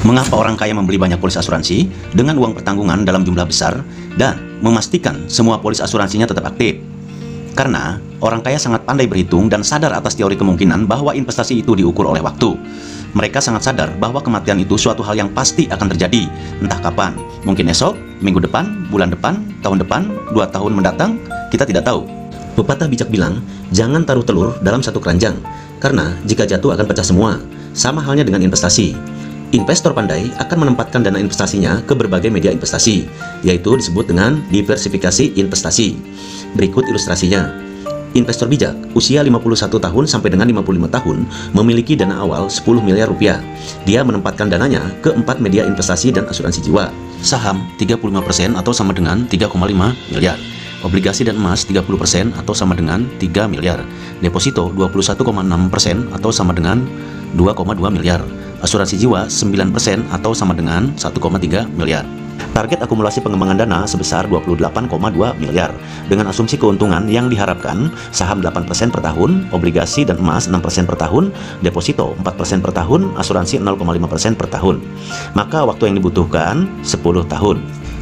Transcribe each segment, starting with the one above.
Mengapa orang kaya membeli banyak polis asuransi dengan uang pertanggungan dalam jumlah besar dan memastikan semua polis asuransinya tetap aktif? Karena orang kaya sangat pandai berhitung dan sadar atas teori kemungkinan bahwa investasi itu diukur oleh waktu. Mereka sangat sadar bahwa kematian itu suatu hal yang pasti akan terjadi, entah kapan, mungkin esok, minggu depan, bulan depan, tahun depan, 2 tahun mendatang, kita tidak tahu. Pepatah bijak bilang, jangan taruh telur dalam satu keranjang, karena jika jatuh akan pecah semua. Sama halnya dengan investasi. Investor pandai akan menempatkan dana investasinya ke berbagai media investasi, yaitu disebut dengan diversifikasi investasi. Berikut ilustrasinya. Investor bijak usia 51 tahun sampai dengan 55 tahun memiliki dana awal 10 miliar rupiah. Dia menempatkan dananya ke 4 media investasi dan asuransi jiwa. Saham 35% atau sama dengan 3,5 miliar. Obligasi dan emas 30% atau sama dengan 3 miliar. Deposito 21,6% atau sama dengan 2,2 miliar. Asuransi jiwa 9% atau sama dengan 1,3 miliar. Target akumulasi pengembangan dana sebesar 28,2 miliar. Dengan asumsi keuntungan yang diharapkan, saham 8% per tahun, obligasi dan emas 6% per tahun, deposito 4% per tahun, asuransi 0,5% per tahun. Maka waktu yang dibutuhkan 10 tahun.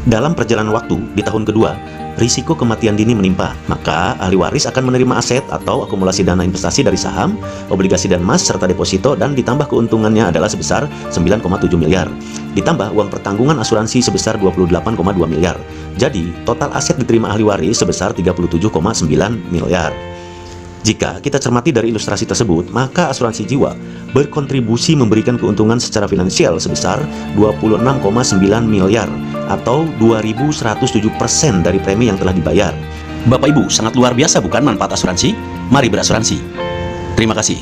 Dalam perjalanan waktu di tahun kedua, risiko kematian dini menimpa, maka ahli waris akan menerima aset atau akumulasi dana investasi dari saham, obligasi dan emas serta deposito dan ditambah keuntungannya adalah sebesar 9,7 miliar. Ditambah uang pertanggungan asuransi sebesar 28,2 miliar. Jadi, total aset diterima ahli waris sebesar 37,9 miliar. Jika kita cermati dari ilustrasi tersebut, maka asuransi jiwa berkontribusi memberikan keuntungan secara finansial sebesar 26,9 miliar atau 2.107% dari premi yang telah dibayar. Bapak Ibu, sangat luar biasa bukan manfaat asuransi? Mari berasuransi. Terima kasih.